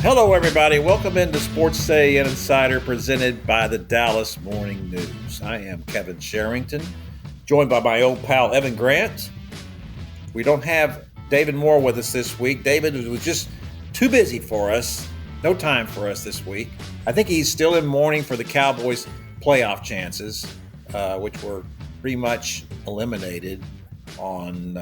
Hello, everybody. Welcome into SportsDay Insider presented by the Dallas Morning News. I am Kevin Sherrington, joined by my old pal Evan Grant. We don't have David Moore with us this week. David was just too busy for us. No time for us this week. I think he's still in mourning for the Cowboys' playoff chances, which were pretty much eliminated on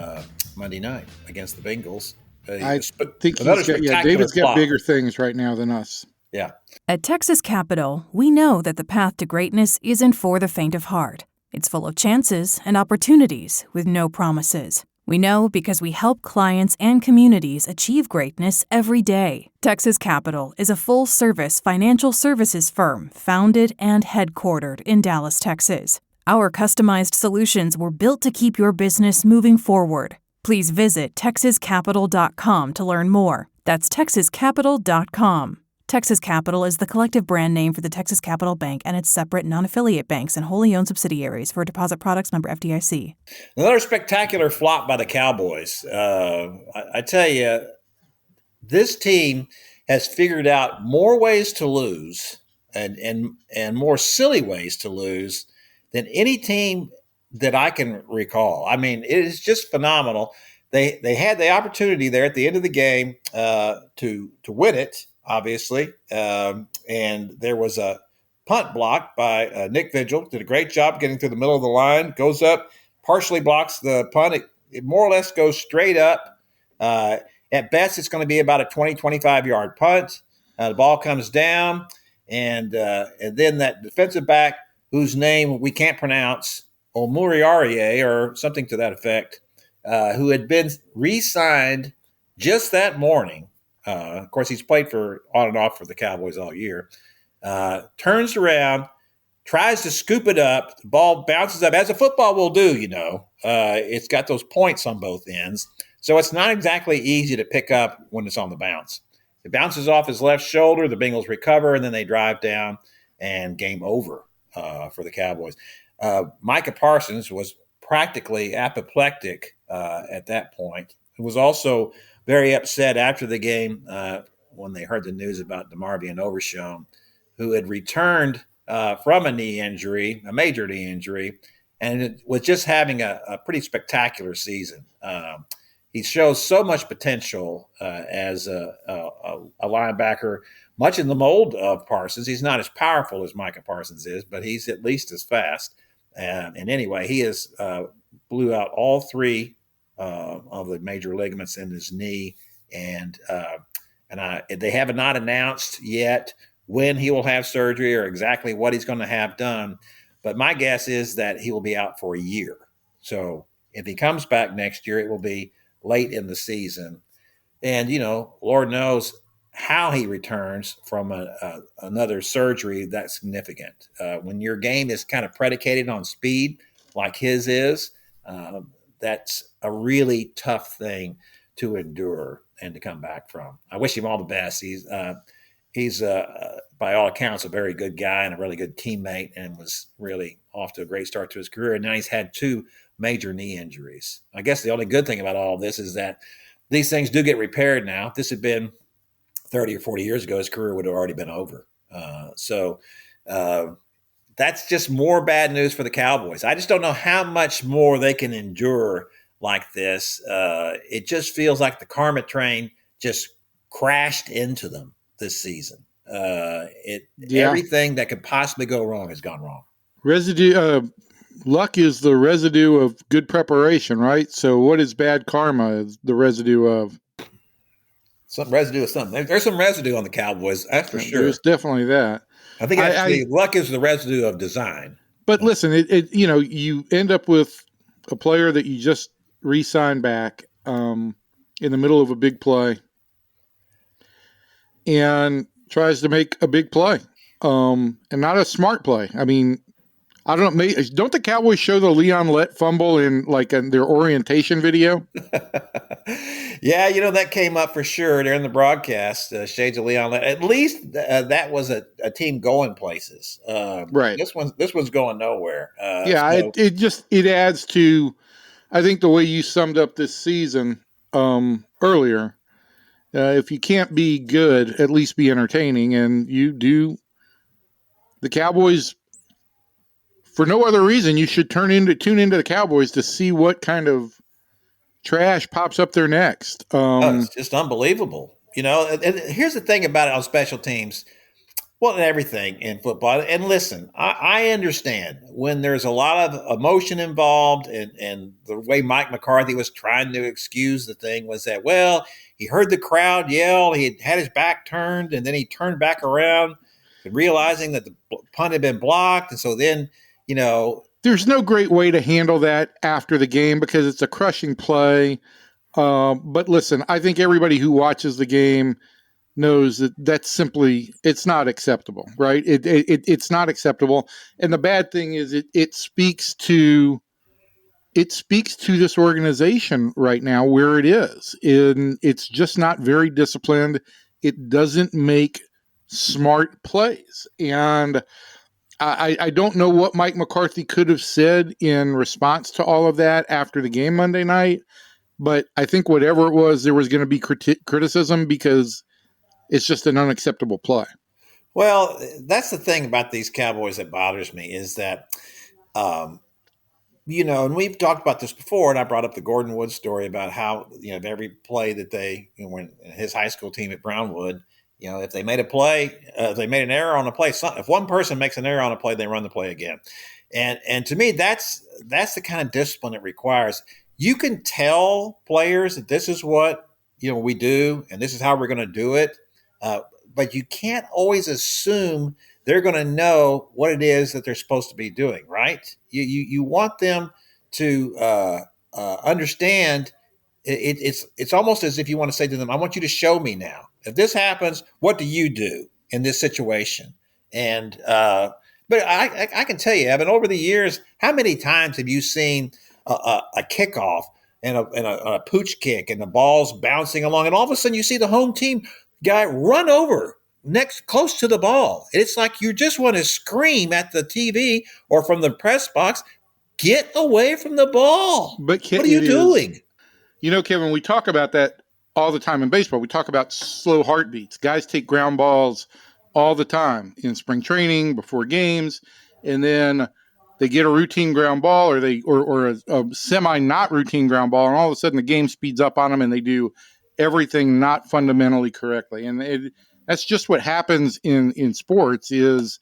Monday night against the Bengals. I think David's got bigger things right now than us. Yeah. At Texas Capital, we know that the path to greatness isn't for the faint of heart. It's full of chances and opportunities with no promises. We know because we help clients and communities achieve greatness every day. Texas Capital is a full-service financial services firm founded and headquartered in Dallas, Texas. Our customized solutions were built to keep your business moving forward. Please visit texascapital.com to learn more. That's texascapital.com. Texas Capital is the collective brand name for the Texas Capital Bank and its separate non-affiliate banks and wholly owned subsidiaries. For deposit products, member FDIC. Another spectacular flop by the Cowboys. I tell you, this team has figured out more ways to lose and more silly ways to lose than any team that I can recall. I mean, it is just phenomenal. They had the opportunity there at the end of the game to win it, obviously, and there was a punt block by Nick Vigil. Did a great job getting through the middle of the line. Goes up, partially blocks the punt. It more or less goes straight up. At best, it's going to be about a 20, 25-yard punt. The ball comes down, and then that defensive back, whose name we can't pronounce, Omuriarie or something to that effect, who had been re-signed just that morning. Of course, he's played on and off for the Cowboys all year. Turns around, tries to scoop it up. The ball bounces up, as a football will do, you know. It's got those points on both ends. So it's not exactly easy to pick up when it's on the bounce. It bounces off his left shoulder. The Bengals recover, and then they drive down, and game over for the Cowboys. Micah Parsons was practically apoplectic at that point. He was also very upset after the game when they heard the news about DeMarvion Overshown, who had returned from a major knee injury, and it was just having a pretty spectacular season. He shows so much potential as a linebacker, much in the mold of Parsons. He's not as powerful as Micah Parsons is, but he's at least as fast. And anyway, he has blew out all three of the major ligaments in his knee, and they have not announced yet when he will have surgery or exactly what he's going to have done. But my guess is that he will be out for a year. So if he comes back next year, it will be late in the season. And, you know, Lord knows how he returns from another surgery that's significant. When your game is kind of predicated on speed like his is, that's a really tough thing to endure and to come back from. I wish him all the best. He's by all accounts, a very good guy and a really good teammate, and was really off to a great start to his career. And now he's had two major knee injuries. I guess the only good thing about all of this is that these things do get repaired now. If this had been 30 or 40 years ago, his career would have already been over. So that's just more bad news for the Cowboys. I just don't know how much more they can endure like this. It just feels like the karma train just crashed into them this season. Everything that could possibly go wrong has gone wrong. Luck is the residue of good preparation, right? So what is bad karma? Is the residue of some residue of something. There's some residue on the Cowboys, that's for sure. There's definitely that. I think actually luck is the residue of design. But listen, you end up with a player that you just re-signed back in the middle of a big play and tries to make a big play and not a smart play. I mean, I don't know. Don't the Cowboys show the Leon Lett fumble in their orientation video? Yeah, that came up for sure during the broadcast. Shades of Leon Lett. At least that was a team going places. Right. This one's going nowhere. It adds to, I think, the way you summed up this season earlier. If you can't be good, at least be entertaining. And you do. The Cowboys, for no other reason, you should tune into the Cowboys to see what kind of trash pops up there next. Oh, it's just unbelievable. And here's the thing about it on special teams. Well, and everything in football. And listen, I understand when there's a lot of emotion involved, and the way Mike McCarthy was trying to excuse the thing was that, well, he heard the crowd yell, he had his back turned, and then he turned back around, realizing that the punt had been blocked. And so then, there's no great way to handle that after the game because it's a crushing play. But listen, I think everybody who watches the game knows that it's not acceptable, right? It's not acceptable. And the bad thing is it speaks to this organization right now where it is. It's just not very disciplined. It doesn't make smart plays. And I don't know what Mike McCarthy could have said in response to all of that after the game Monday night, but I think whatever it was, there was going to be criticism because it's just an unacceptable play. Well, that's the thing about these Cowboys that bothers me is that, and we've talked about this before, and I brought up the Gordon Wood story about how, every play that they, when his high school team at Brownwood, if they made a play, if they made an error on a play, if one person makes an error on a play, they run the play again. And to me, that's the kind of discipline it requires. You can tell players that this is what, we do, and this is how we're going to do it. But you can't always assume they're going to know what it is that they're supposed to be doing, right? You want them to understand. It's almost as if you want to say to them, I want you to show me now. If this happens, what do you do in this situation? And but I can tell you, Evan, over the years, how many times have you seen a kickoff and a pooch kick and the ball's bouncing along, and all of a sudden you see the home team guy run over close to the ball. It's like you just want to scream at the TV or from the press box, get away from the ball. But what are you doing? Kevin, we talk about that all the time in baseball. We talk about slow heartbeats. Guys take ground balls all the time in spring training, before games, and then they get a routine ground ball or a semi not routine ground ball, and all of a sudden the game speeds up on them and they do everything not fundamentally correctly. And that's just what happens in sports is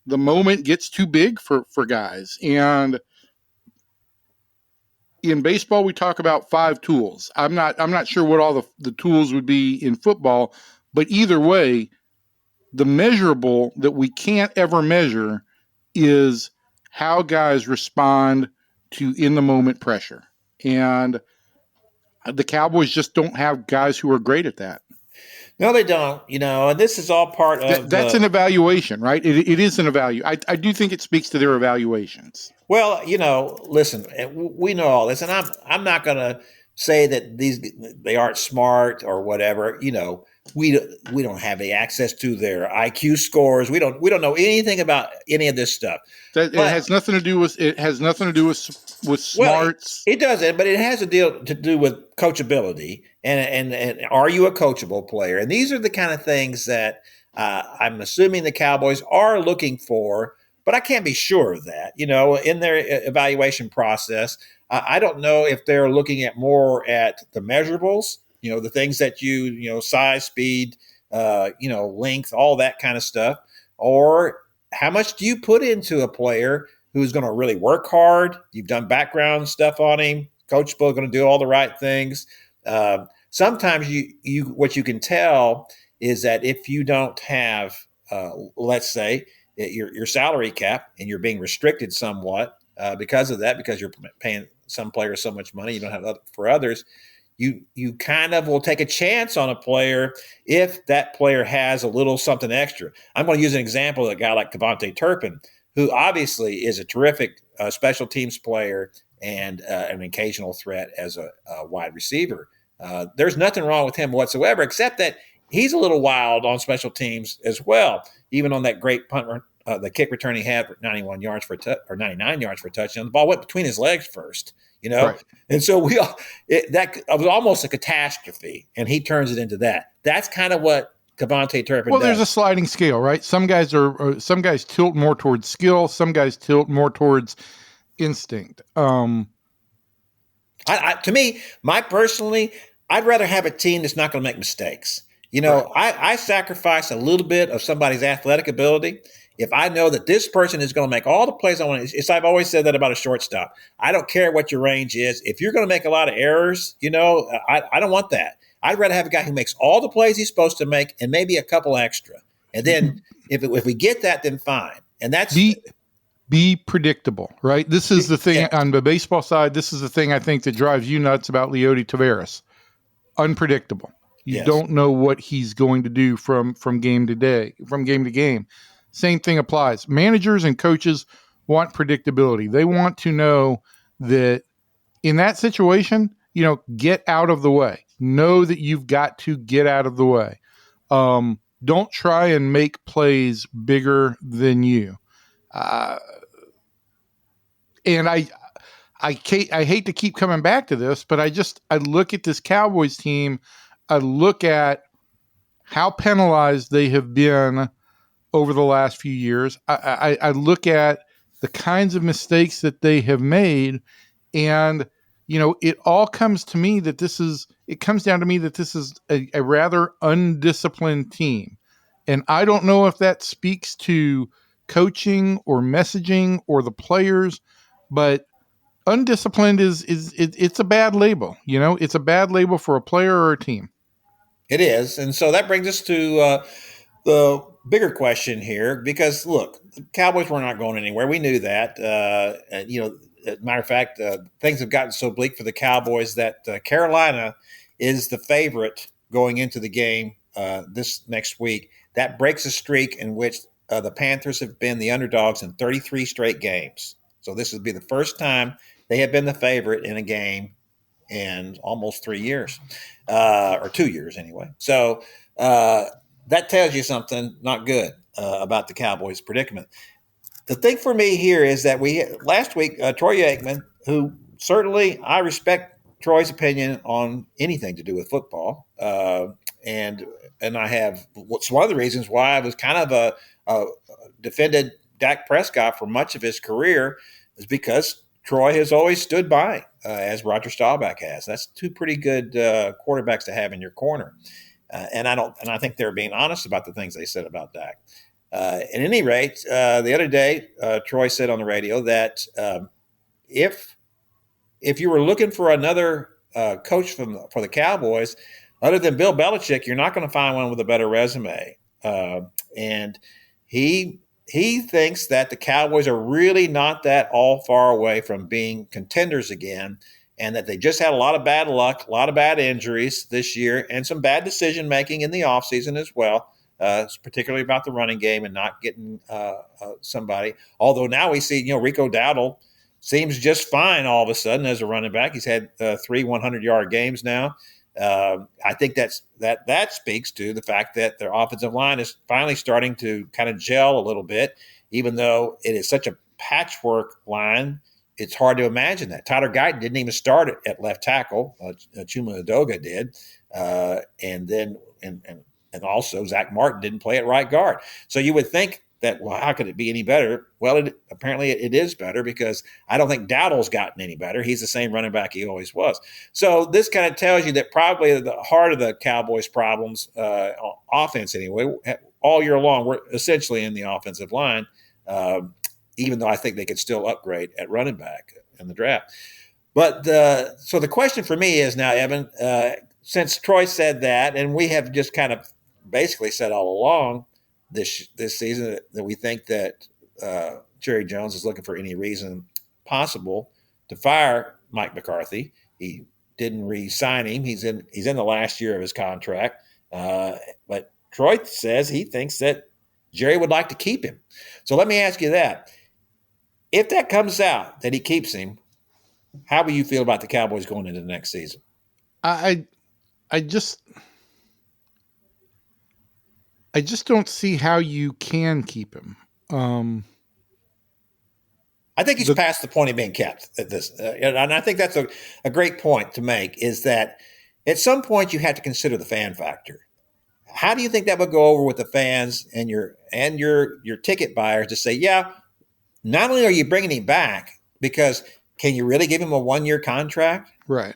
the moment gets too big for guys. And in baseball, we talk about 5 tools. I'm not sure what all the tools would be in football, but either way, the measurable that we can't ever measure is how guys respond to in the moment pressure. And the Cowboys just don't have guys who are great at that. No, they don't. And this is all part of that's an evaluation, right? It is an evaluation. I do think it speaks to their evaluations. Well, listen, we know all this, and I'm not going to say that they aren't smart or whatever. We don't have the access to their IQ scores. We don't know anything about any of this stuff. It has nothing to do with smarts. Well, it doesn't, but it has to do with coachability and are you a coachable player? And these are the kind of things that I'm assuming the Cowboys are looking for, but I can't be sure of that. In their evaluation process, I don't know if they're looking at more at the measurables. The things that size, speed, length, all that kind of stuff, or how much do you put into a player who's going to really work hard? You've done background stuff on him, coachable, going to do all the right things. Sometimes what you can tell is that if you don't have, let's say, your salary cap and you're being restricted somewhat because of that, because you're paying some players so much money, you don't have for others. You kind of will take a chance on a player if that player has a little something extra. I'm going to use an example of a guy like Devontae Turpin, who obviously is a terrific special teams player and an occasional threat as a wide receiver. There's nothing wrong with him whatsoever, except that he's a little wild on special teams as well. Even on that great punt, the kick return he had for 91 yards or 99 yards for a touchdown, the ball went between his legs first. you know? Right. And so that was almost a catastrophe, and he turns it into that. That's kind of what Cavante Turpin Well, does. there's a sliding scale, right? Some guys tilt more towards skill. Some guys tilt more towards instinct. To me, I'd rather have a team that's not going to make mistakes. You know, Right. I sacrifice a little bit of somebody's athletic ability if I know that this person is going to make all the plays I want. It's I've always said that about a shortstop. I don't care what your range is. If you're going to make a lot of errors, you know, I don't want that. I'd rather have a guy who makes all the plays he's supposed to make and maybe a couple extra. And then if we get that, then fine. And that's be predictable, right? This is the thing yeah. on the baseball side. This is the thing I think that drives you nuts about Leody Taveras. Unpredictable. You Yes. don't know what he's going to do from game to game. Same thing applies. Managers and coaches want predictability. They want to know that in that situation, you know, get out of the way. Know that you've got to get out of the way. Don't try and make plays bigger than you. And I hate to keep coming back to this, but I look at this Cowboys team. I look at how penalized they have been over the last few years. I look at the kinds of mistakes that they have made, and you know, it comes down to me that this is a rather undisciplined team, and I don't know if that speaks to coaching or messaging or the players, but undisciplined it's a bad label. You know, it's a bad label for a player or a team. It is. And so that brings us to the bigger question here, because look, the Cowboys were not going anywhere. We knew that. And, you know, as a matter of fact, things have gotten so bleak for the Cowboys that Carolina is the favorite going into the game this next week. That breaks a streak in which the Panthers have been the underdogs in 33 straight games. So this would be the first time they have been the favorite in a game in almost 3 years, or 2 years anyway. So that tells you something not good about the Cowboys' predicament. The thing for me here is that last week, Troy Aikman, who certainly I respect Troy's opinion on anything to do with football, and I have what's one of the reasons why I was kind of a defended Dak Prescott for much of his career is because Troy has always stood by, as Roger Staubach has. That's two pretty good quarterbacks to have in your corner, and I think they're being honest about the things they said about Dak. At any rate, the other day, Troy said on the radio that if you were looking for another coach for the Cowboys, other than Bill Belichick, you're not going to find one with a better resume. And he thinks that the Cowboys are really not that all far away from being contenders again, and that they just had a lot of bad luck, a lot of bad injuries this year, and some bad decision making in the offseason as well. Particularly about the running game and not getting somebody. Although now we see, Rico Dowdle seems just fine all of a sudden as a running back. He's had 3 100-yard games now. I think that speaks to the fact that their offensive line is finally starting to kind of gel a little bit, even though it is such a patchwork line. It's hard to imagine that. Tyler Guyton didn't even start at left tackle. Chuma Edoga did. And also Zach Martin didn't play at right guard. So you would think that, well, how could it be any better? Well, apparently it is better, because I don't think Dowdle's gotten any better. He's the same running back he always was. So this kind of tells you that probably the heart of the Cowboys' problems, offense anyway, all year long, we're essentially in the offensive line, even though I think they could still upgrade at running back in the draft. But so the question for me is now, Evan, since Troy said that, and we have just kind of basically said all along this season that we think that Jerry Jones is looking for any reason possible to fire Mike McCarthy. He didn't re-sign him. He's in the last year of his contract. But Troy says he thinks that Jerry would like to keep him. So let me ask you that. If that comes out that he keeps him, how will you feel about the Cowboys going into the next season? I just don't see how you can keep him. I think he's past the point of being kept at this. And I think that's a great point to make, is that at some point you have to consider the fan factor. How do you think that would go over with the fans and your ticket buyers to say, yeah, not only are you bringing him back, because can you really give him a 1-year contract? Right.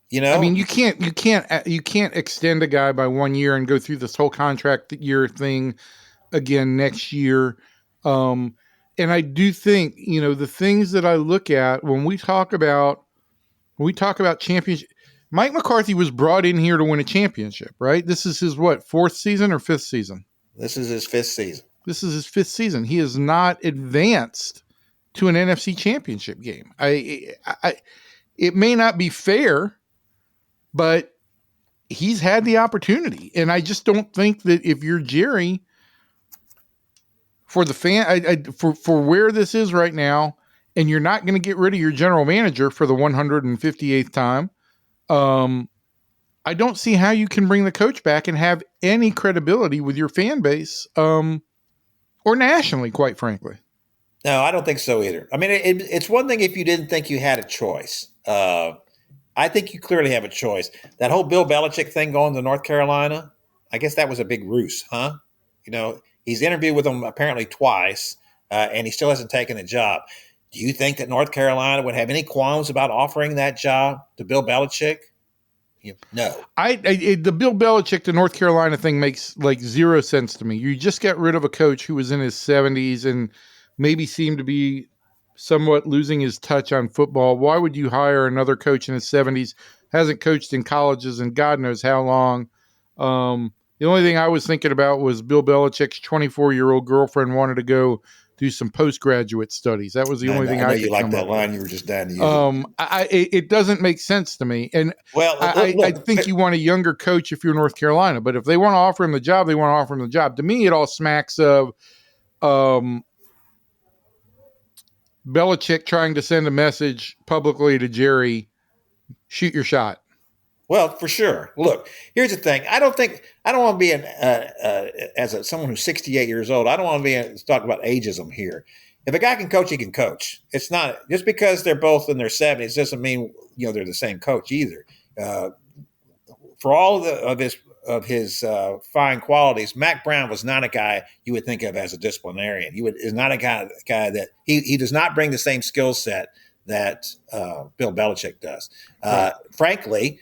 You know, I mean, you can't extend a guy by 1 year and go through this whole contract year thing again next year. And I do think, the things that I look at when we talk about championship, Mike McCarthy was brought in here to win a championship, right? This is his, 4th season or 5th season? This is his 5th season. This is his 5th season. He has not advanced to an NFC championship game. It may not be fair, but he's had the opportunity. And I just don't think that if you're Jerry, for the fan, for where this is right now, and you're not going to get rid of your general manager for the 158th time, I don't see how you can bring the coach back and have any credibility with your fan base, or nationally, quite frankly. No, I don't think so either. I mean, it's one thing if you didn't think you had a choice. I think you clearly have a choice. That whole Bill Belichick thing going to North Carolina, I guess that was a big ruse, huh? He's interviewed with them apparently twice, and he still hasn't taken the job. Do you think that North Carolina would have any qualms about offering that job to Bill Belichick? No. The Bill Belichick to North Carolina thing makes like zero sense to me. You just got rid of a coach who was in his 70s and maybe seemed to be somewhat losing his touch on football. Why would you hire another coach in his 70s? Hasn't coached in colleges and God knows how long. The only thing I was thinking about was Bill Belichick's 24-year-old girlfriend wanted to go do some postgraduate studies. That was the only thing I could you like that line. You were just dying to use it. It doesn't make sense to me. And I think you want a younger coach if you're North Carolina. But if they want to offer him the job, they want to offer him the job. To me, it all smacks of Belichick trying to send a message publicly to Jerry, shoot your shot. Well, for sure. Look, here's the thing. I don't want to be someone who's 68 years old. I don't want to be talking about ageism here. If a guy can coach, he can coach. It's not just because they're both in their 70s doesn't mean they're the same coach either. For all of his fine qualities, Mac Brown was not a guy you would think of as a disciplinarian. Is not a guy that he does not bring the same skill set that Bill Belichick does. Right. Frankly,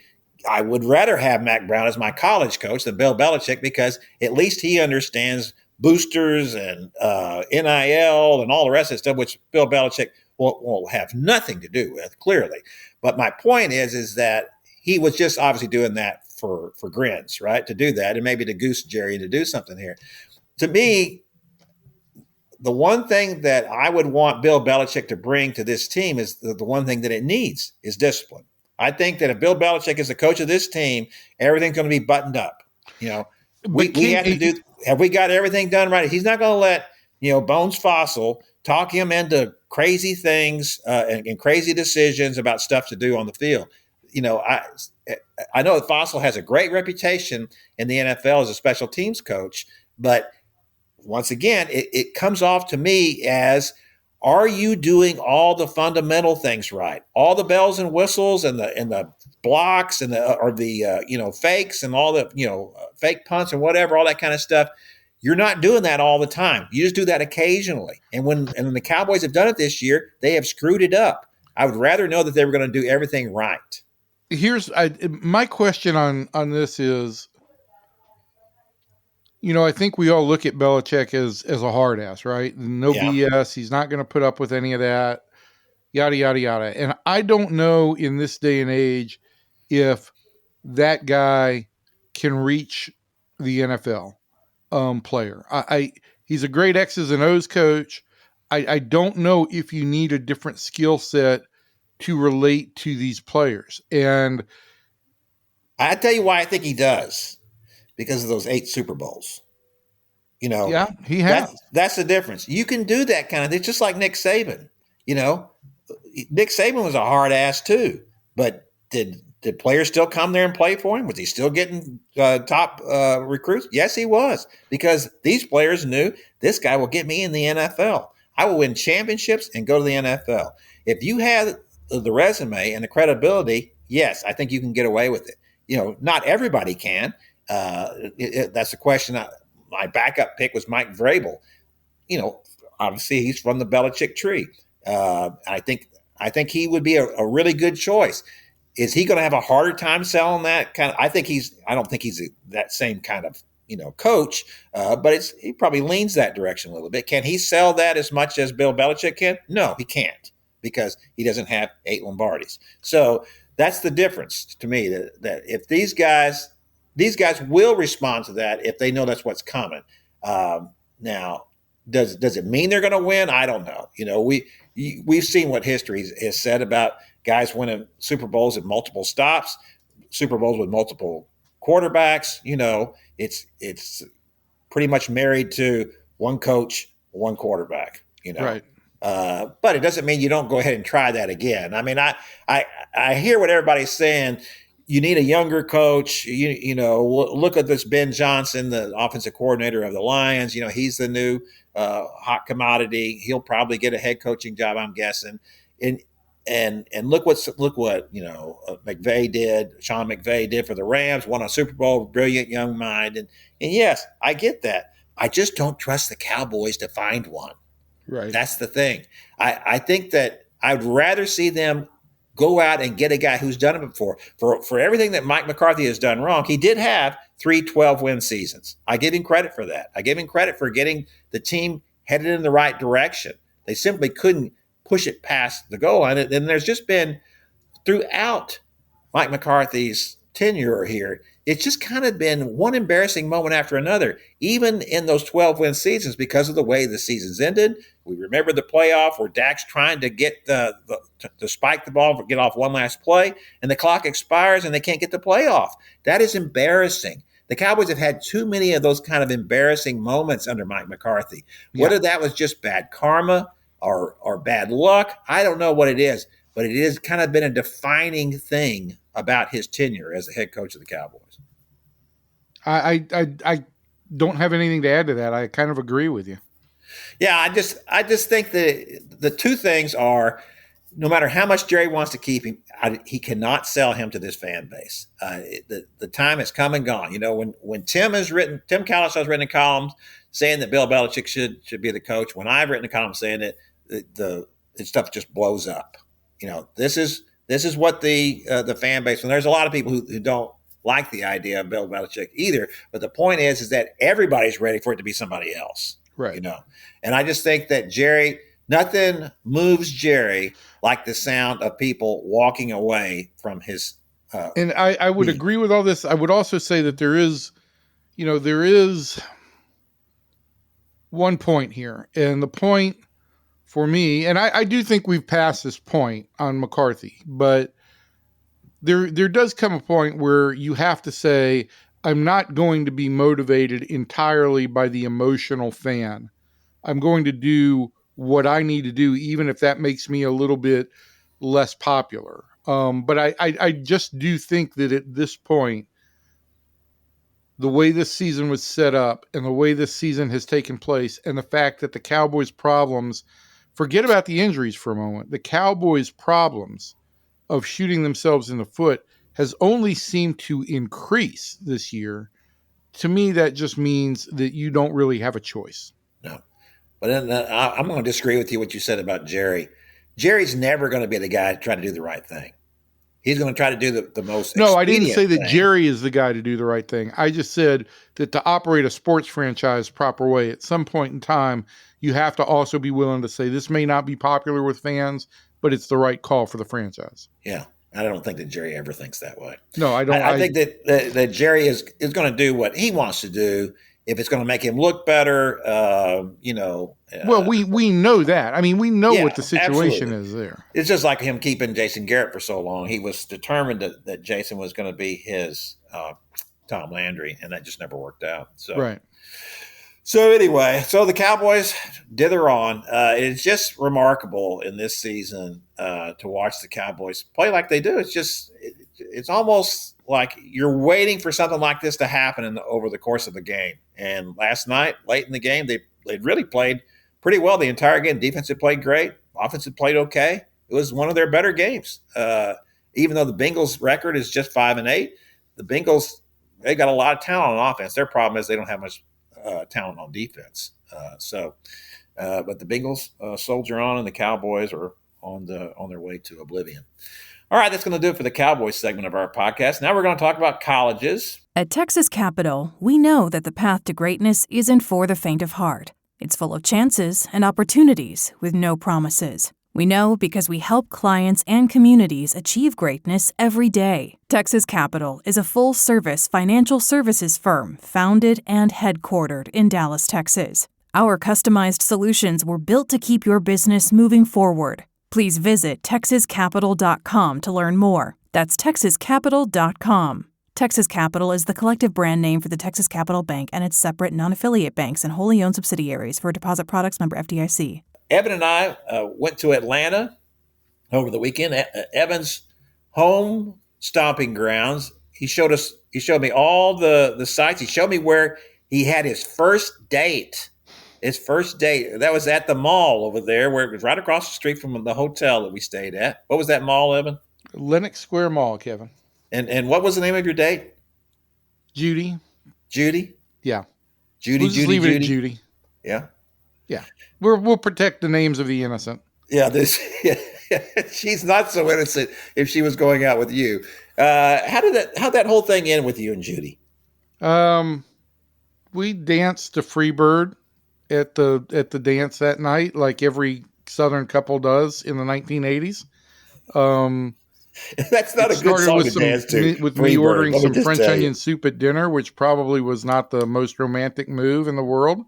I would rather have Mac Brown as my college coach than Bill Belichick, because at least he understands boosters and NIL and all the rest of the stuff, which Bill Belichick will have nothing to do with, clearly. But my point is that he was just obviously doing that for grins, right? To do that and maybe to goose Jerry to do something here. To me, the one thing that I would want Bill Belichick to bring to this team is the one thing that it needs is discipline. I think that if Bill Belichick is the coach of this team, everything's going to be buttoned up. We have we got everything done right? He's not going to let, Bones Fossil talk him into crazy things and crazy decisions about stuff to do on the field. I know that Fossil has a great reputation in the NFL as a special teams coach, but once again, it comes off to me as, are you doing all the fundamental things right? All the bells and whistles and the blocks and the fakes and all the fake punts and whatever, all that kind of stuff. You're not doing that all the time. You just do that occasionally. And when the Cowboys have done it this year, they have screwed it up. I would rather know that they were going to do everything right. Here's my question on this is, I think we all look at Belichick as a hard ass, right? No BS. He's not going to put up with any of that, yada, yada, yada. And I don't know in this day and age if that guy can reach the NFL player. He's a great X's and O's coach. I don't know if you need a different skill set to relate to these players. And I tell you why I think he does. Because of those 8 Super Bowls. Yeah, he has. That's the difference. You can do that kind of thing, just like Nick Saban. Nick Saban was a hard ass too, but did players still come there and play for him? Was he still getting top recruits? Yes, he was, because these players knew this guy will get me in the NFL. I will win championships and go to the NFL. If you have the resume and the credibility, yes, I think you can get away with it. Not everybody can. That's the question. My backup pick was Mike Vrabel. Obviously he's from the Belichick tree. I think he would be a really good choice. Is he going to have a harder time selling that kind of? I don't think he's that same kind of coach, but he probably leans that direction a little bit. Can he sell that as much as Bill Belichick can? No, he can't, because he doesn't have 8 Lombardis. So that's the difference to me. That if these guys will respond to that if they know that's what's coming. Now, does it mean they're going to win? I don't know. We've seen what history has said about guys winning Super Bowls at multiple stops, Super Bowls with multiple quarterbacks. It's pretty much married to one coach, one quarterback. Right. But it doesn't mean you don't go ahead and try that again. I mean, I hear what everybody's saying. You need a younger coach. Look at this Ben Johnson, the offensive coordinator of the Lions. He's the new hot commodity. He'll probably get a head coaching job, I'm guessing. And look what McVay did. Sean McVay did for the Rams. Won a Super Bowl. Brilliant young mind. And yes, I get that. I just don't trust the Cowboys to find one. Right. That's the thing. I think that I'd rather see them go out and get a guy who's done it before. For everything that Mike McCarthy has done wrong, he did have 3 12-win seasons. I give him credit for that. I give him credit for getting the team headed in the right direction. They simply couldn't push it past the goal line. And there's just been, throughout Mike McCarthy's tenure here, it's just kind of been one embarrassing moment after another, even in those 12-win seasons, because of the way the seasons ended. We remember the playoff where Dak's trying to get to spike the ball, get off one last play, and the clock expires and they can't get the playoff. That is embarrassing. The Cowboys have had too many of those kind of embarrassing moments under Mike McCarthy. Whether that was just bad karma or bad luck, I don't know what it is, but it has kind of been a defining thing about his tenure as the head coach of the Cowboys. I don't have anything to add to that. I kind of agree with you. Yeah, I just think that the two things are, no matter how much Jerry wants to keep him, he cannot sell him to this fan base. The time has come and gone. When Tim Cowlishaw has written in columns saying that Bill Belichick should be the coach, when I've written a column saying that the stuff just blows up. This is what the fan base, and there's a lot of people who don't like the idea of Bill Belichick either. But the point is that everybody's ready for it to be somebody else. Right. And I just think that nothing moves Jerry like the sound of people walking away from his. And I would agree with all this. I would also say that there is one point here, and the point for me, and I do think we've passed this point on McCarthy, but there does come a point where you have to say, I'm not going to be motivated entirely by the emotional fan. I'm going to do what I need to do, even if that makes me a little bit less popular. But I just do think that at this point, the way this season was set up and the way this season has taken place, and the fact that the Cowboys' problems, forget about the injuries for a moment, the Cowboys' problems of shooting themselves in the foot has only seemed to increase this year. To me, that just means that you don't really have a choice. No. But then I'm going to disagree with you what you said about Jerry. Jerry's never going to be the guy to try to do the right thing. He's going to try to do the most. No, I didn't say that Jerry is the guy to do the right thing. I just said that to operate a sports franchise proper way, at some point in time, you have to also be willing to say this may not be popular with fans, but it's the right call for the franchise. Yeah. I don't think that Jerry ever thinks that way. No, I don't. I think that Jerry is going to do what he wants to do if it's going to make him look better. Well, we know that. I mean, we know what the situation is there. It's just like him keeping Jason Garrett for so long. He was determined that Jason was going to be his Tom Landry, and that just never worked out. So right. So anyway, the Cowboys dither on. It's just remarkable in this season to watch the Cowboys play like they do. It's almost like you're waiting for something like this to happen over the course of the game. And last night, late in the game, they really played pretty well the entire game. Defense had played great. Offense had played okay. It was one of their better games. Even though the Bengals' record is just 5-8, the Bengals, they got a lot of talent on offense. Their problem is they don't have much talent on defense. But the Bengals soldier on, and the Cowboys are on their way to oblivion. All right, that's going to do it for the Cowboys segment of our podcast. Now we're going to talk about colleges. At Texas Capital, we know that the path to greatness isn't for the faint of heart. It's full of chances and opportunities with no promises. We know because we help clients and communities achieve greatness every day. Texas Capital is a full-service financial services firm founded and headquartered in Dallas, Texas. Our customized solutions were built to keep your business moving forward. Please visit texascapital.com to learn more. That's texascapital.com. Texas Capital is the collective brand name for the Texas Capital Bank and its separate non-affiliate banks and wholly owned subsidiaries. For deposit products, member FDIC. Evan and I went to Atlanta over the weekend. Evan's home stomping grounds. He showed me all the sites. He showed me where he had his first date. His first date, that was at the mall over there, where it was right across the street from the hotel that we stayed at. What was that mall, Evan? Lenox Square Mall, Kevin. And what was the name of your date? Judy. Judy? Yeah. Judy, we'll just leave it at Judy. Yeah. Yeah. We'll protect the names of the innocent. Yeah, she's not so innocent if she was going out with you. How'd that whole thing end with you and Judy? We danced to Freebird at the dance that night, like every Southern couple does in the 1980s. That's not a good song to dance to. With me ordering some French onion soup at dinner, which probably was not the most romantic move in the world.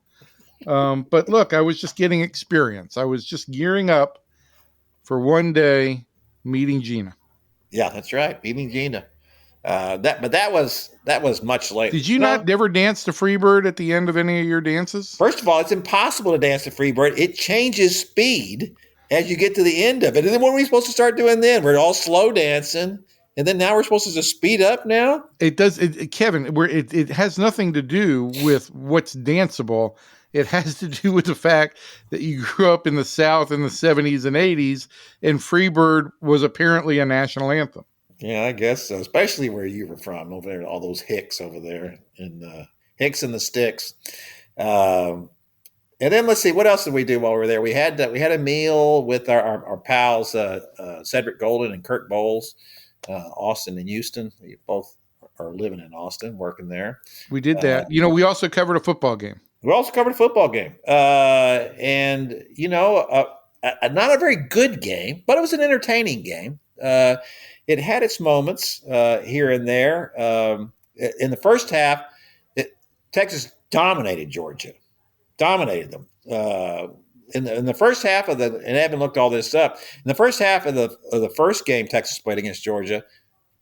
But look, I was just getting experience. I was just gearing up for one day meeting Gina. Yeah, that's right, meeting Gina. That was much later. Did you never dance to Freebird at the end of any of your dances? First of all, it's impossible to dance to Freebird. It changes speed as you get to the end of it. And then what are we supposed to start doing then? We're all slow dancing. And then now we're supposed to just speed up now? It does, Kevin, it has nothing to do with what's danceable. It has to do with the fact that you grew up in the South in the 70s and 80s, and Freebird was apparently a national anthem. Yeah, I guess so, especially where you were from, over there, all those Hicks over there, and Hicks and the Sticks. And then let's see, what else did we do while we were there? We had a meal with our pals, Cedric Golden and Kurt Bowles, Austin and Houston. We both are living in Austin, working there. We did that. We also covered a football game. We also covered a football game. And not a very good game, but it was an entertaining game. It had its moments here and there. In the first half, Texas dominated Georgia. Dominated them in the first half and Evan looked all this up. In the first half of the first game Texas played against Georgia,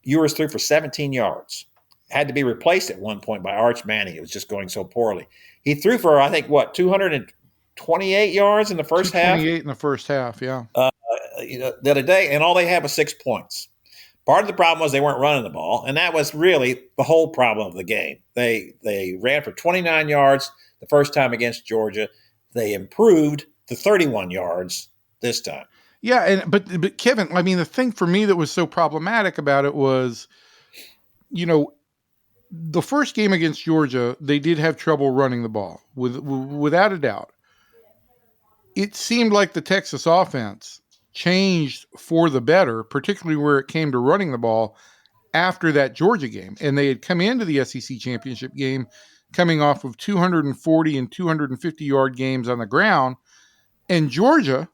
Ewers threw for 17 yards. Had to be replaced at one point by Arch Manning. It was just going so poorly. He threw for 228 yards in the first half. 228 in the first half, yeah. The other day, and all they had was 6 points. Part of the problem was they weren't running the ball, and that was really the whole problem of the game. They ran for 29 yards the first time against Georgia. They improved to 31 yards this time. Yeah, but Kevin, I mean, the thing for me that was so problematic about it was, the first game against Georgia, they did have trouble running the ball, without a doubt. It seemed like the Texas offense changed for the better, particularly where it came to running the ball after that Georgia game. And they had come into the SEC championship game coming off of 240 and 250 yard games on the ground. And Georgia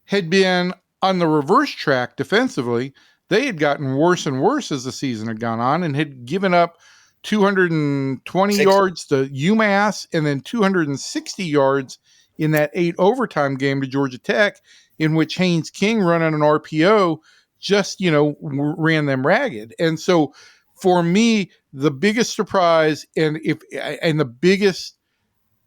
had been on the reverse track defensively. They had gotten worse and worse as the season had gone on and had given up 220 yards to UMass and then 260 yards in that 8 overtime game to Georgia Tech, in which Haynes King, running an RPO, just, ran them ragged. And so for me, the biggest surprise and the biggest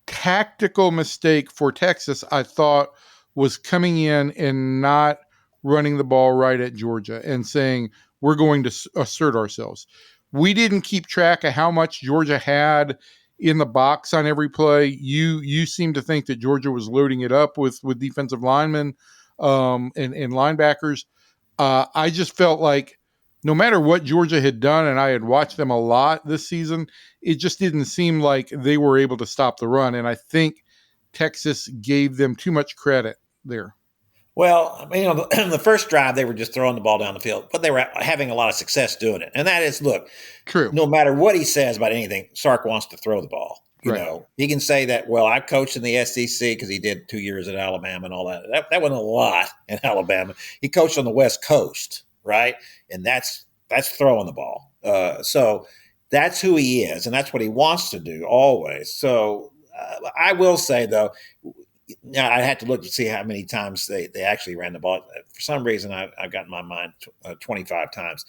tactical mistake for Texas, I thought, was coming in and not running the ball right at Georgia and saying, we're going to assert ourselves. We didn't keep track of how much Georgia had in the box on every play. You seem to think that Georgia was loading it up with defensive linemen and linebackers. I just felt like no matter what Georgia had done, and I had watched them a lot this season, it just didn't seem like they were able to stop the run. And I think Texas gave them too much credit there. Well, the first drive, they were just throwing the ball down the field, but they were having a lot of success doing it. And that is, look, true. No matter what he says about anything, Sark wants to throw the ball. You Right. know, he can say that, well, I coached in the SEC because he did 2 years at Alabama and all that. That wasn't a lot in Alabama. He coached on the West Coast, right? And that's throwing the ball. So that's who he is, and that's what he wants to do always. So I will say, though, now I had to look to see how many times they actually ran the ball. For some reason, I got in my mind 25 times,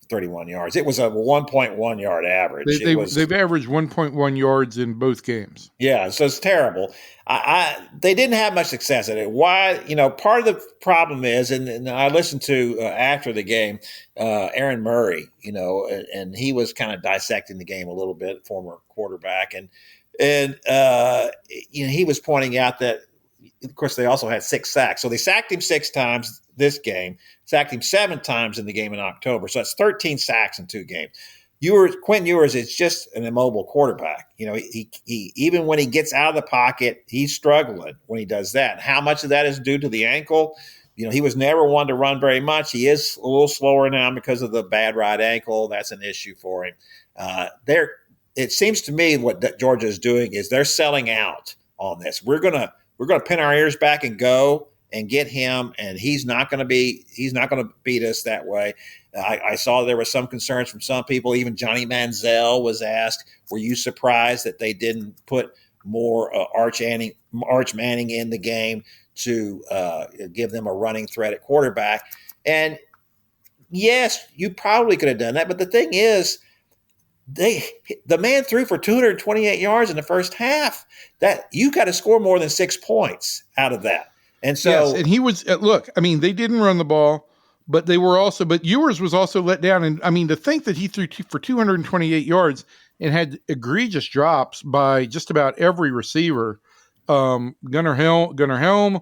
31 yards. It was a 1.1 yard average. They've averaged 1.1 yards in both games. Yeah, so it's terrible. They didn't have much success at it. Why? Part of the problem is, and I listened to after the game, Aaron Murray, and he was kind of dissecting the game a little bit, former quarterback, and he was pointing out that, of course, they also had 6 sacks. So they sacked him 6 times this game, sacked him 7 times in the game in October. So that's 13 sacks in 2 games. Quinn Ewers is just an immobile quarterback. He even when he gets out of the pocket, he's struggling when he does that. How much of that is due to the ankle? He was never one to run very much. He is a little slower now because of the bad right ankle. That's an issue for him. It seems to me what Georgia is doing is they're selling out on this. We're gonna pin our ears back and go and get him, and he's not gonna beat us that way. I saw there were some concerns from some people. Even Johnny Manziel was asked, "Were you surprised that they didn't put more Arch Manning in the game to give them a running threat at quarterback?" And yes, you probably could have done that, but the thing is, the man threw for 228 yards in the first half. That you got to score more than 6 points out of that. And so, yes, and he was look. I mean, they didn't run the ball, but they were also. But Ewers was also let down. And I mean, to think that he threw for 228 yards and had egregious drops by just about every receiver, Gunnar Helm,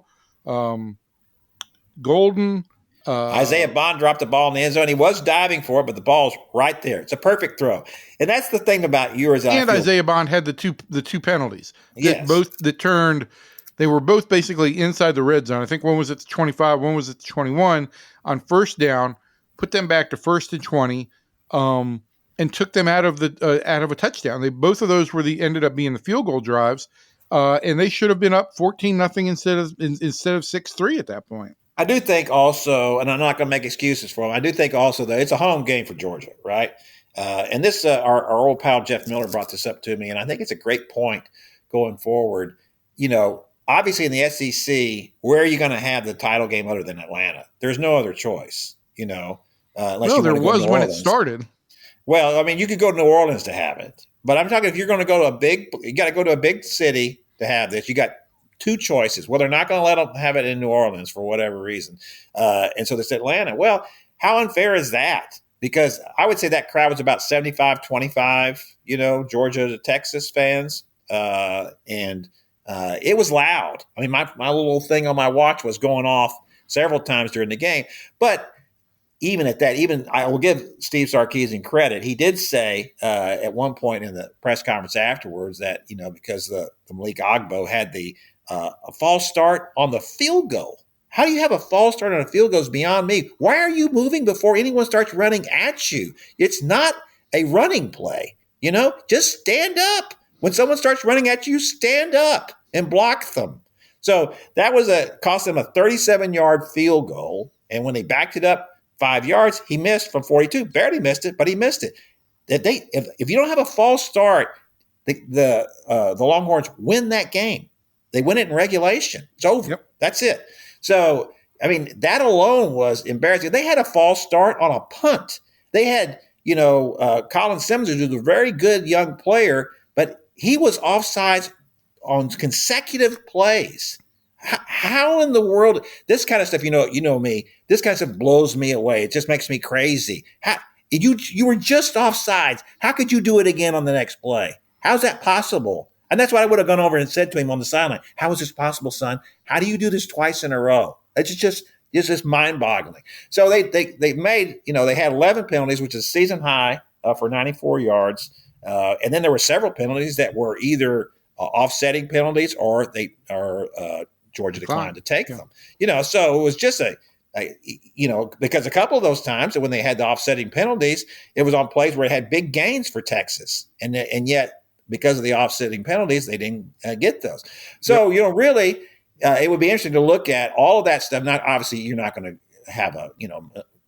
Golden. Isaiah Bond dropped the ball in the end zone. He was diving for it, but the ball's right there. It's a perfect throw, and that's the thing about Ewers. And Isaiah Bond had the two penalties yes. that turned. They were both basically inside the red zone. I think one was at the 25, one was at the 21 on first down. Put them back to 1st and 20, and took them out of a touchdown. Both of those ended up being the field goal drives, and they should have been up 14-0 instead of 6-3 at that point. I do think also, and I'm not going to make excuses for him, I do think also that it's a home game for Georgia, right? And this, our old pal Jeff Miller brought this up to me, and I think it's a great point going forward. Obviously in the SEC, where are you going to have the title game other than Atlanta? There's no other choice, unless there was when it started. Well, I mean, you could go to New Orleans to have it, but I'm talking if you're going to go to you got to go to a big city to have this. You got 2 choices. Well, they're not going to let them have it in New Orleans for whatever reason. And so it's Atlanta. Well, how unfair is that? Because I would say that crowd was about 75-25, Georgia to Texas fans. And it was loud. I mean, my little thing on my watch was going off several times during the game. But even at that, I will give Steve Sarkisian credit. He did say at one point in the press conference afterwards that, because the Malik Agbo had a false start on the field goal. How do you have a false start on a field goal is beyond me. Why are you moving before anyone starts running at you? It's not a running play. Just stand up. When someone starts running at you, stand up and block them. So that cost them a 37-yard field goal. And when they backed it up 5 yards, he missed from 42. Barely missed it, but he missed it. If you don't have a false start, the Longhorns win that game. They win it in regulation. It's over. Yep. That's it. So, I mean, that alone was embarrassing. They had a false start on a punt. They had, Colin Simmons, who's a very good young player, but he was offsides on consecutive plays. How in the world, this kind of stuff, you know me, this kind of stuff blows me away. It just makes me crazy. You were just offsides. How could you do it again on the next play? How's that possible? And that's what I would have gone over and said to him on the sideline. How is this possible, son? How do you do this twice in a row? It's just mind-boggling. So they made, they had 11 penalties, which is season high for 94 yards. And then there were several penalties that were either offsetting penalties or Georgia declined to take them. So it was just because a couple of those times when they had the offsetting penalties, it was on plays where it had big gains for Texas. And yet, because of the offsetting penalties, they didn't get those. So, really, it would be interesting to look at all of that stuff. Not obviously, you're not going to have a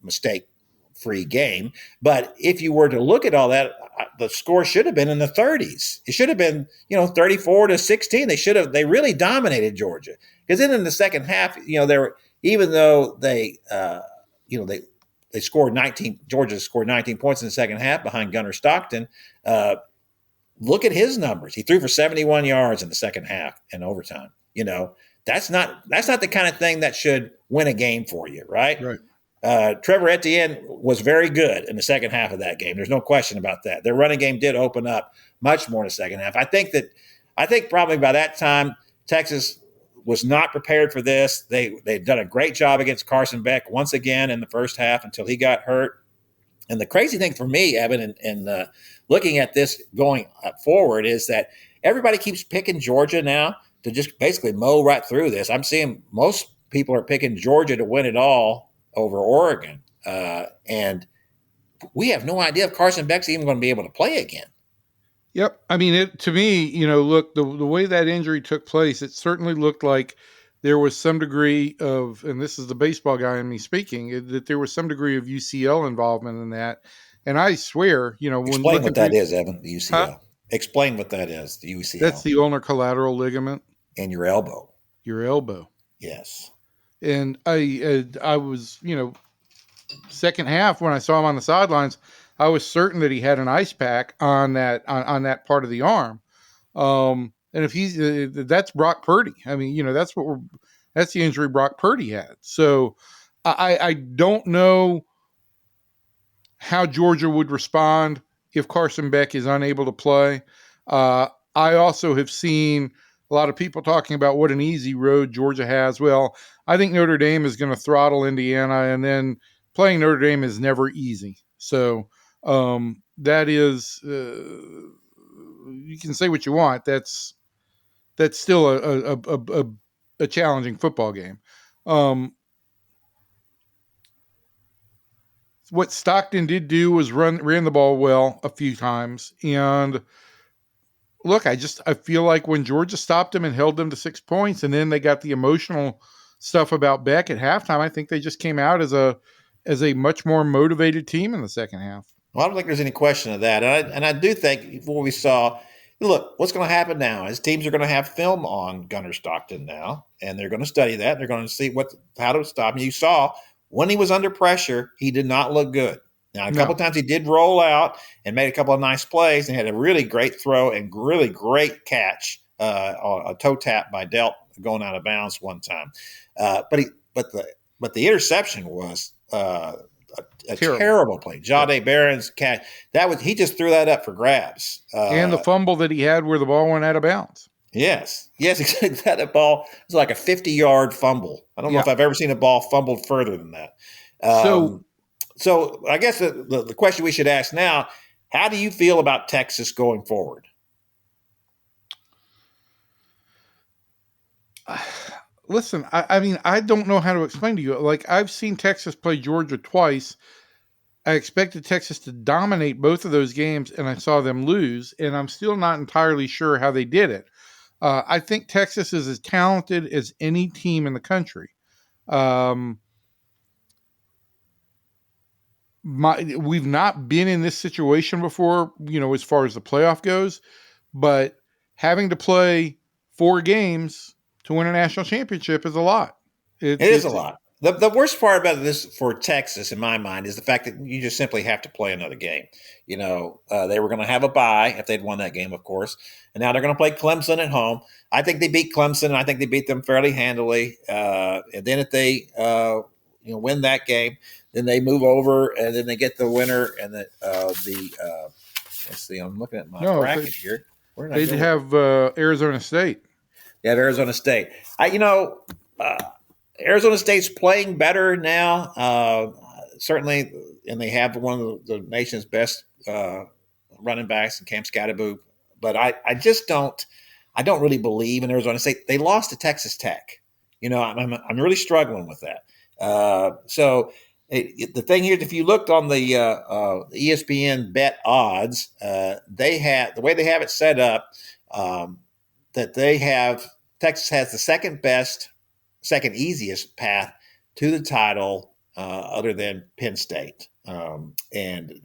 mistake-free game, but if you were to look at all that, the score should have been in the 30s. It should have been 34-16. They really dominated Georgia, because then in the second half, even though they scored 19. Georgia scored 19 points in the second half behind Gunnar Stockton. Look at his numbers. He threw for 71 yards in the second half in overtime. That's not the kind of thing that should win a game for you, right? Right. Trevor Etienne was very good in the second half of that game. There's no question about that. Their running game did open up much more in the second half. I think probably by that time, Texas was not prepared for this. They'd done a great job against Carson Beck once again in the first half until he got hurt. And the crazy thing for me, Evan, and looking at this going forward, is that everybody keeps picking Georgia now to just basically mow right through this. I'm seeing most people are picking Georgia to win it all over Oregon. And we have no idea if Carson Beck's even going to be able to play again. Yep. I mean, to me, look, the way that injury took place, it certainly looked like there was some degree of, and this is the baseball guy in me speaking, that there was some degree of UCL involvement in that. And I swear, Explain what that is, Evan, the UCL. Huh? Explain what that is, the UCL. That's the ulnar collateral ligament. In your elbow. Your elbow. Yes. And I was, second half when I saw him on the sidelines, I was certain that he had an ice pack on that part of the arm. And if he's that's Brock Purdy. I mean, that's the injury Brock Purdy had. So I don't know how Georgia would respond if Carson Beck is unable to play. I also have seen a lot of people talking about what an easy road Georgia has. Well, I think Notre Dame is going to throttle Indiana, and then playing Notre Dame is never easy. So that is, you can say what you want. That's still a challenging football game. What Stockton did do was ran the ball well a few times. And look, I feel like when Georgia stopped them and held them to 6 points, and then they got the emotional stuff about Beck at halftime, I think they just came out as a much more motivated team in the second half. Well, I don't think there's any question of that. And I do think what we saw, look, what's going to happen now is teams are going to have film on Gunnar Stockton now, and they're going to study that. They're going to see how to stop him. You saw when he was under pressure, he did not look good. Now, a couple of times he did roll out and made a couple of nice plays and had a really great throw and really great catch, a toe tap by Delt going out of bounds one time. But the interception was a terrible play. Jahdae Barron's catch, he just threw that up for grabs. And the fumble that he had where the ball went out of bounds. Yes, that ball was like a 50-yard fumble. I don't know if I've ever seen a ball fumbled further than that. So I guess the question we should ask now, how do you feel about Texas going forward? Listen, I mean, I don't know how to explain to you. Like, I've seen Texas play Georgia twice. I expected Texas to dominate both of those games, and I saw them lose, and I'm still not entirely sure how they did it. I think Texas is as talented as any team in the country. We've not been in this situation before, as far as the playoff goes, but having to play 4 games to win a national championship is a lot. It is a lot. The worst part about this for Texas, in my mind, is the fact that you just simply have to play another game. They were going to have a bye if they'd won that game, of course, and now they're going to play Clemson at home. I think they beat Clemson, and I think they beat them fairly handily. And then if they win that game, then they move over, and then they get the winner. And let's see, I'm looking at my bracket here. Where did I They go? have Arizona State. They have Arizona State. Arizona State's playing better now, certainly, and they have one of the nation's best running backs in Cam Scatterboot. But I just don't really believe in Arizona State. They lost to Texas Tech. I'm really struggling with that. The thing here, if you looked on the ESPN bet odds, they have the way they have it set up, that they have Texas has the second easiest path to the title, other than Penn State, and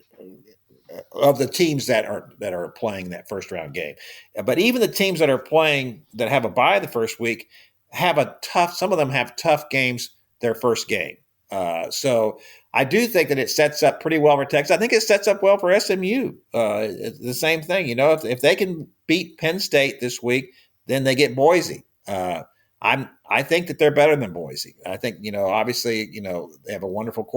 of the teams that are playing that first round game. But even the teams that are playing that have a bye the first week have some of them have tough games their first game. So I do think that it sets up pretty well for Texas. I think it sets up well for SMU. The same thing, if they can beat Penn State this week, then they get Boise. I think that they're better than Boise. I think, obviously, they have a wonderful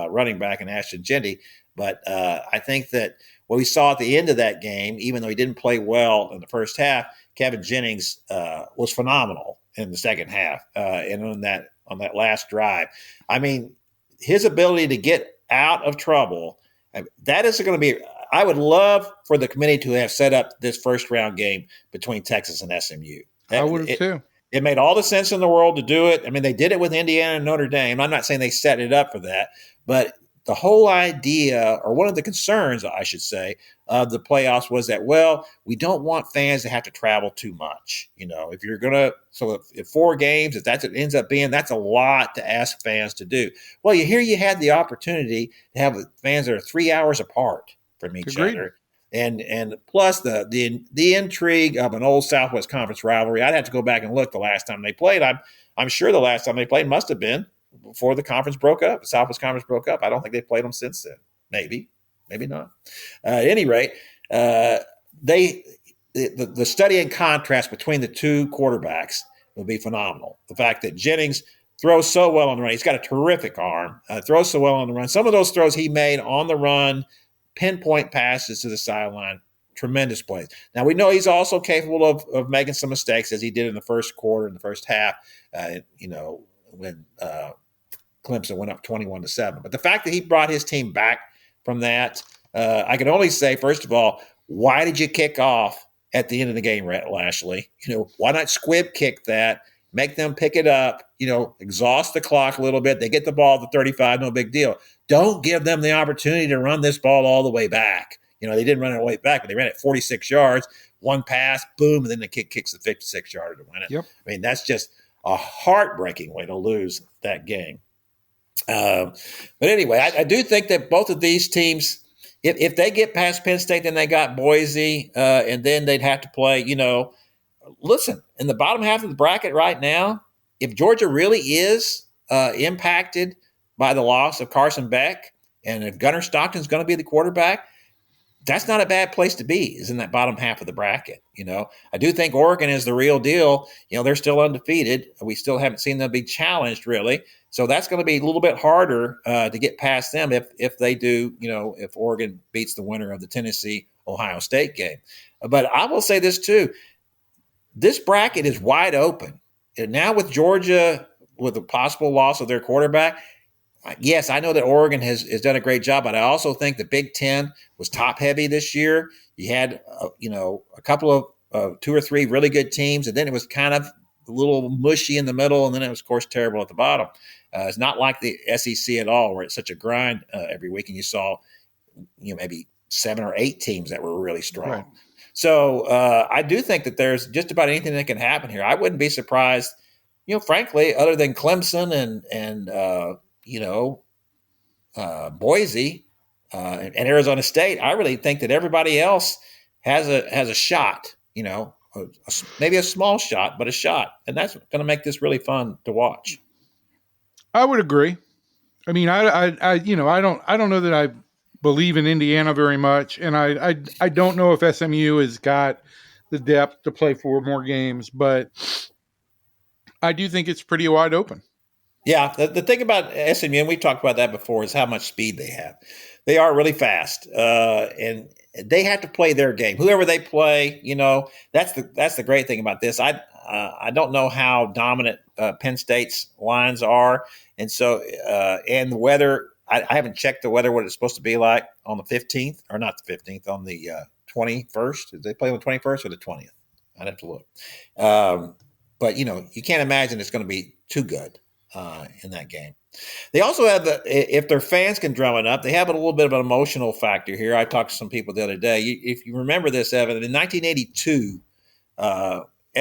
running back in Ashton Jeanty, but I think that what we saw at the end of that game, even though he didn't play well in the first half, Kevin Jennings was phenomenal in the second half, and on that last drive. I mean, his ability to get out of trouble, that is going to be. I would love for the committee to have set up this first round game between Texas and SMU. I would have too. It made all the sense in the world to do it. I mean, they did it with Indiana and Notre Dame. I'm not saying they set it up for that, but the whole idea, or one of the concerns, I should say, of the playoffs was that, we don't want fans to have to travel too much. If you're going to, if 4 games, if that's what it ends up being, that's a lot to ask fans to do. Well, you had the opportunity to have fans that are 3 hours apart from each other. And plus the intrigue of an old Southwest Conference rivalry. I'd have to go back and look the last time they played. I'm sure the last time they played must have been before the conference broke up. The Southwest Conference broke up. I don't think they played them since then. Maybe not. At any rate, the study and contrast between the two quarterbacks will be phenomenal. The fact that Jennings throws so well on the run. He's got a terrific arm. Throws so well on the run. Some of those throws he made on the run, pinpoint passes to the sideline, tremendous plays. Now, we know he's also capable of making some mistakes, as he did in the first quarter, in the first half, when Clemson went up 21-7. But the fact that he brought his team back from that, I can only say, first of all, why did you kick off at the end of the game, Lashley? Why not squib kick that, make them pick it up, exhaust the clock a little bit. They get the ball at the 35, no big deal. Don't give them the opportunity to run this ball all the way back. They didn't run it all the way back, but they ran it 46 yards, one pass, boom, and then the kid kicks the 56-yarder to win it. Yep. I mean, that's just a heartbreaking way to lose that game. But anyway, I do think that both of these teams, if they get past Penn State, then they got Boise, and then they'd have to play, listen, in the bottom half of the bracket right now, if Georgia really is impacted by the loss of Carson Beck, and if Gunnar Stockton's going to be the quarterback, that's not a bad place to be, is in that bottom half of the bracket. I do think Oregon is the real deal. They're still undefeated. We still haven't seen them be challenged, really. So that's going to be a little bit harder to get past them if they do, if Oregon beats the winner of the Tennessee-Ohio State game. But I will say this, too. This bracket is wide open. And now with Georgia, with the possible loss of their quarterback, yes, I know that Oregon has done a great job, but I also think the Big Ten was top-heavy this year. You had, a couple of 2 or 3 really good teams, and then it was kind of a little mushy in the middle, and then it was, of course, terrible at the bottom. It's not like the SEC at all, where it's such a grind every week, and you saw, maybe 7 or 8 teams that were really strong. Right. So I do think that there's just about anything that can happen here. I wouldn't be surprised, frankly, other than Clemson and Boise and Arizona State. I really think that everybody else has a shot, maybe a small shot, but a shot. And that's going to make this really fun to watch. I would agree. I mean, I don't know that I believe in Indiana very much, and I don't know if SMU has got the depth to play 4 more games, but I do think it's pretty wide open. Yeah, the thing about SMU, and we talked about that before, is how much speed they have. They are really fast, and they have to play their game. Whoever they play, that's the great thing about this. I don't know how dominant Penn State's lines are, and so and the weather. I haven't checked the weather, what it's supposed to be like on the 15th, or not the 15th, on the 21st. Did they play on the 21st or the 20th? I'd have to look. But, you can't imagine it's going to be too good in that game. They also have, if their fans can drum it up, they have a little bit of an emotional factor here. I talked to some people the other day. If you remember this, Evan, in 1982,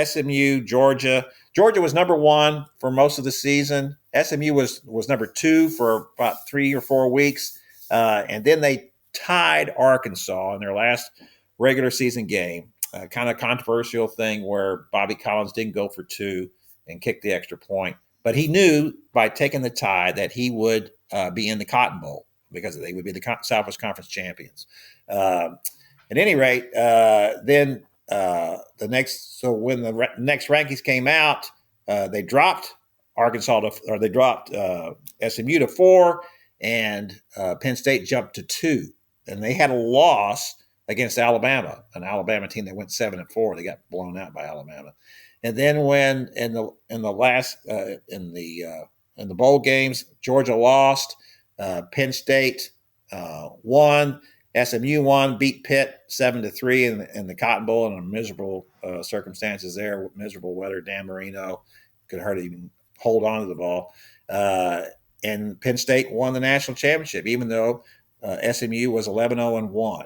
SMU, Georgia was number 1 for most of the season. SMU was number 2 for about 3 or 4 weeks. And then they tied Arkansas in their last regular season game. Kind of controversial thing where Bobby Collins didn't go for 2 and kick the extra point. But he knew by taking the tie that he would be in the Cotton Bowl because they would be the Southwest Conference champions. At any rate, then when the next rankings came out, they dropped SMU to 4, and Penn State jumped to 2, and they had a loss against Alabama, an Alabama team that went 7-4. They got blown out by Alabama, and then when in the bowl games, Georgia lost, Penn State won. SMU won, beat Pitt 7-3 in the Cotton Bowl in a miserable circumstances there, miserable weather. Dan Marino could hardly even hold on to the ball. And Penn State won the national championship, even though SMU was 11-0-1.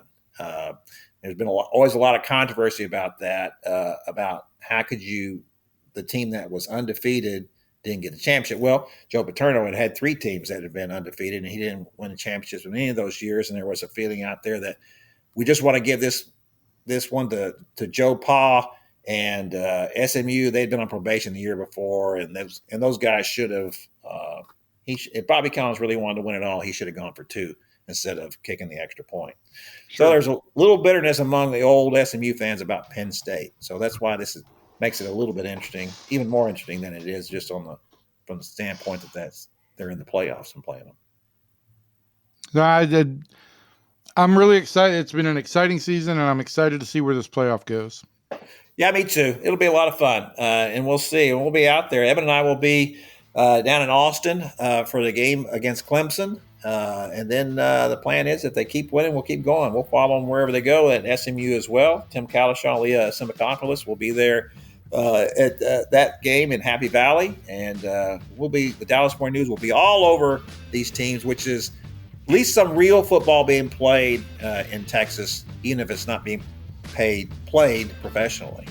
There's been always a lot of controversy about that, about how could the team that was undefeated didn't get the championship. Well, Joe Paterno had 3 teams that had been undefeated, and he didn't win the championships in any of those years. And there was a feeling out there that we just want to give this one to Joe Pa and SMU. They'd been on probation the year before, and those guys should have. If Bobby Collins really wanted to win it all, he should have gone for 2 instead of kicking the extra point. Sure. So there's a little bitterness among the old SMU fans about Penn State. So that's why makes it a little bit interesting, even more interesting than it is just from the standpoint that they're in the playoffs and playing them. I'm really excited. It's been an exciting season, and I'm excited to see where this playoff goes. Yeah, me too. It'll be a lot of fun, and we'll see. And we'll be out there. Evan and I will be down in Austin for the game against Clemson. And then the plan is if they keep winning, we'll keep going. We'll follow them wherever they go at SMU as well. Tim Kalishaw and Leah Simakopoulos will be there at that game in Happy Valley. And the Dallas Morning News will be all over these teams, which is at least some real football being played in Texas, even if it's not being played professionally.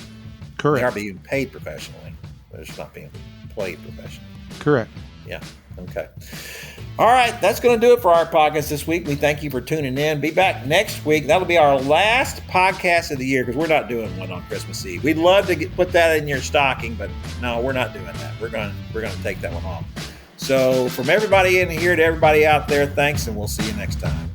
Correct. They are being paid professionally, but it's not being played professionally. Correct. Yeah. Okay. All right. That's going to do it for our podcast this week. We thank you for tuning in. Be back next week. That'll be our last podcast of the year because we're not doing one on Christmas Eve. We'd love to put that in your stocking, but no, we're not doing that. We're going to take that one off. So from everybody in here to everybody out there, thanks, and we'll see you next time.